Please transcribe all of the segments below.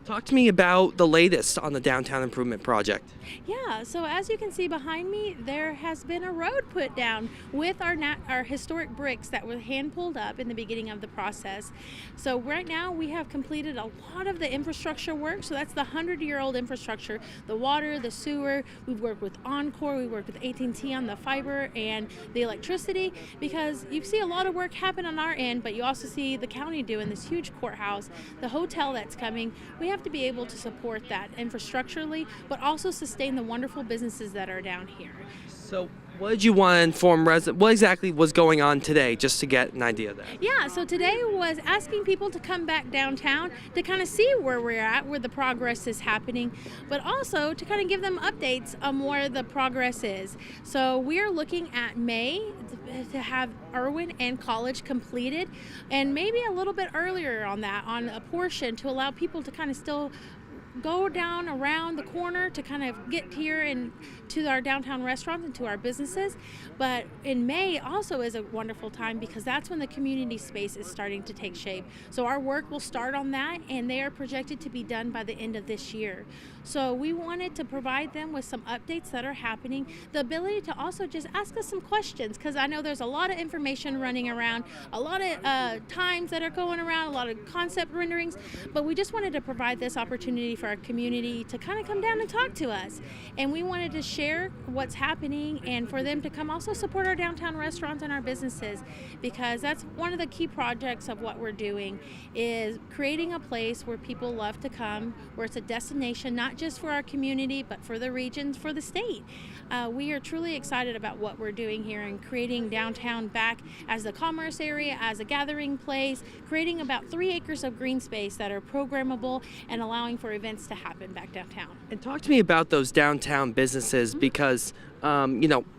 Talk to me about the latest on the downtown improvement project. Yeah, so as you can see behind me, there has been a road put down with our historic bricks that were hand pulled up in the beginning of the process. So right now we have completed a lot of the infrastructure work. So that's the 100-year-old infrastructure, the water, the sewer. We've worked with Encore, we worked with AT&T on the fiber and the electricity, because you see a lot of work happen on our end, but you also see the county doing this huge courthouse, the hotel that's coming. We have to be able to support that infrastructurally, but also sustain the wonderful businesses that are down here. So, what did you want to inform residents? What exactly was going on today, just to get an idea of that? Yeah, so today was asking people to come back downtown to kind of see where we're at, where the progress is happening, but also to kind of give them updates on where the progress is. So we're looking at May to have Irwin and College completed, and maybe a little bit earlier on that, on a portion, to allow people to kind of still go down around the corner to kind of get here and to our downtown restaurants and to our businesses. But in May also is a wonderful time, because that's when the community space is starting to take shape. So our work will start on that, and they are projected to be done by the end of this year. So we wanted to provide them with some updates that are happening, the ability to also just ask us some questions, because I know there's a lot of information running around, a lot of times that are going around, a lot of concept renderings, but we just wanted to provide this opportunity for our community to kind of come down and talk to us. And we wanted to share what's happening, and for them to come also support our downtown restaurants and our businesses, because that's one of the key projects of what we're doing, is creating a place where people love to come, where it's a destination not just for our community but for the regions, for the state. We are truly excited about what we're doing here and creating downtown back as the commerce area, as a gathering place, creating about 3 acres of green space that are programmable and allowing for events to happen back downtown. And talk to me about those downtown businesses, because,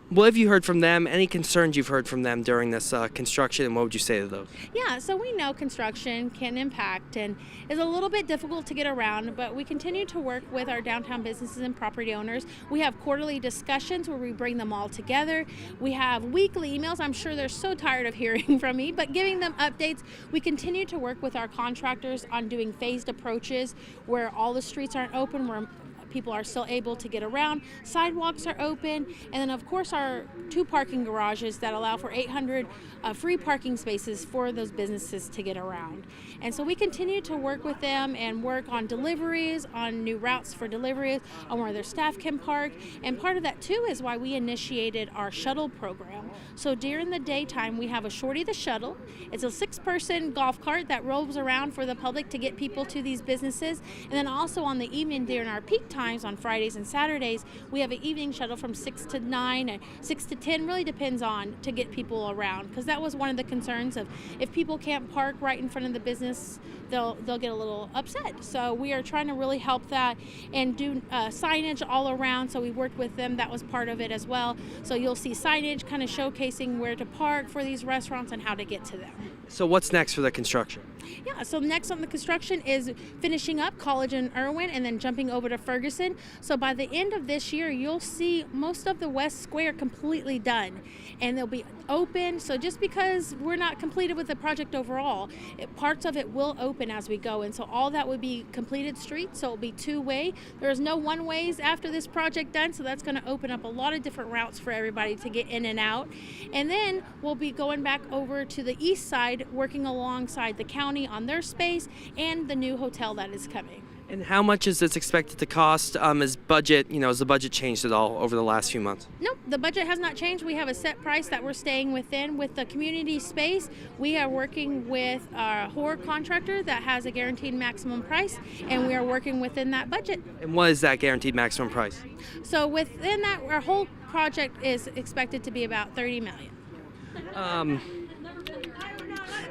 what have you heard from them? Any concerns you've heard from them during this construction, and what would you say to those? Yeah, so we know construction can impact and is a little bit difficult to get around, but we continue to work with our downtown businesses and property owners. We have quarterly discussions where we bring them all together. We have weekly emails. I'm sure they're so tired of hearing from me, but giving them updates. We continue to work with our contractors on doing phased approaches where all the streets aren't open, where people are still able to get around. Sidewalks are open, and then of course our 2 parking garages that allow for 800 free parking spaces for those businesses to get around. And so we continue to work with them and work on deliveries, on new routes for deliveries, on where their staff can park. And part of that too is why we initiated our shuttle program. So during the daytime we have a Shorty the Shuttle. It's a 6-person golf cart that rolls around for the public to get people to these businesses. And then also on the evening during our peak times on Fridays and Saturdays, we have an evening shuttle from 6 to 9 and 6 to 10, really depends on, to get people around, because that was one of the concerns of, if people can't park right in front of the business, they'll get a little upset. So we are trying to really help that and do signage all around. So we worked with them, that was part of it as well. So you'll see signage kind of showcasing where to park for these restaurants and how to get to them. So what's next for the construction? Yeah, so next on the construction is finishing up College and Irwin and then jumping over to Ferguson. So by the end of this year, you'll see most of the West Square completely done, and they'll be open. So just because we're not completed with the project overall, parts of it will open as we go. And so all that would be completed streets, so it'll be 2-way. There's no one-ways after this project done, so that's going to open up a lot of different routes for everybody to get in and out. And then we'll be going back over to the east side, working alongside the county on their space and the new hotel that is coming. And how much is this expected to cost? Has the budget changed at all over the last few months? Nope, the budget has not changed. We have a set price that we're staying within. With the community space, we are working with a HOR contractor that has a guaranteed maximum price, and we are working within that budget. And what is that guaranteed maximum price? So within that, our whole project is expected to be about $30 million.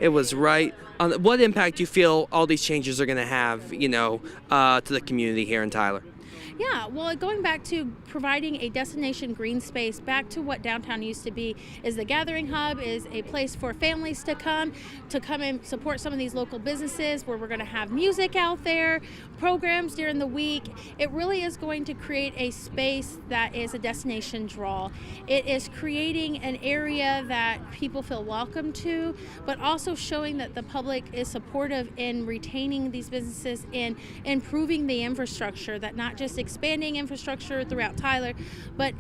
It was right. What impact do you feel all these changes are going to have, to the community here in Tyler? Yeah, well, going back to providing a destination green space, back to what downtown used to be, is the gathering hub, is a place for families to come and support some of these local businesses where we're going to have music out there, programs during the week. It really is going to create a space that is a destination draw. It is creating an area that people feel welcome to, but also showing that the public is supportive in retaining these businesses, in improving the infrastructure, that not just expanding infrastructure throughout Tyler, but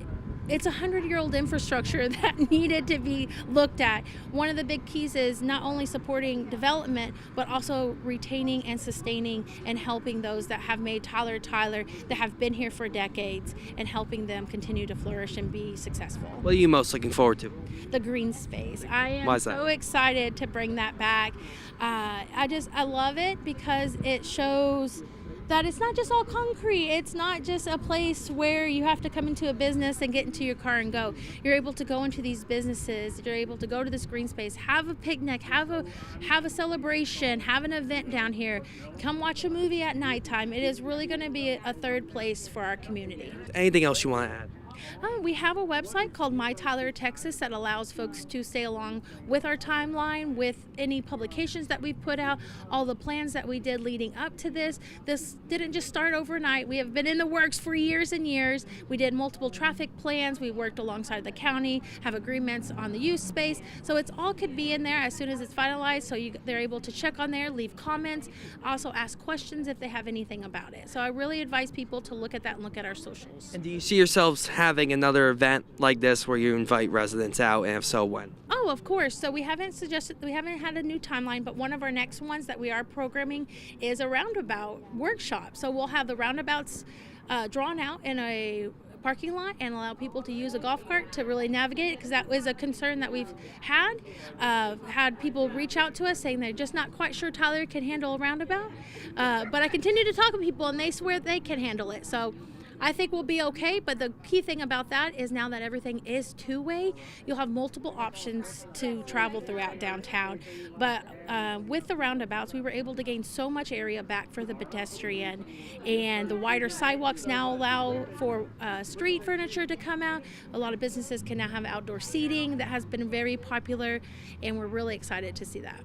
it's 100-year-old infrastructure that needed to be looked at. One of the big keys is not only supporting development, but also retaining and sustaining and helping those that have made Tyler, that have been here for decades, and helping them continue to flourish and be successful. What are you most looking forward to? The green space. I am Why is that? so excited to bring that back. I love it because it shows that it's not just all concrete. It's not just a place where you have to come into a business and get into your car and go. You're able to go into these businesses. You're able to go to this green space, have a picnic, have a celebration, have an event down here. Come watch a movie at nighttime. It is really going to be a third place for our community. Anything else you want to add? We have a website called My Tyler, Texas that allows folks to stay along with our timeline, with any publications that we've put out, all the plans that we did leading up to this. This didn't just start overnight. We have been in the works for years and years. We did multiple traffic plans. We worked alongside the county, have agreements on the use space. So it's all could be in there as soon as it's finalized. So they're able to check on there, leave comments, also ask questions if they have anything about it. So I really advise people to look at that and look at our socials. And do you see yourselves having another event like this where you invite residents out, and if so, when? Oh, of course. So we haven't had a new timeline, but one of our next ones that we are programming is a roundabout workshop. So we'll have the roundabouts drawn out in a parking lot and allow people to use a golf cart to really navigate it, because that was a concern that we've had people reach out to us saying they're just not quite sure Tyler can handle a roundabout. But I continue to talk to people and they swear they can handle it. So I think we'll be okay, but the key thing about that is now that everything is two-way, you'll have multiple options to travel throughout downtown. But with the roundabouts, we were able to gain so much area back for the pedestrian, and the wider sidewalks now allow for street furniture to come out. A lot of businesses can now have outdoor seating that has been very popular, and we're really excited to see that.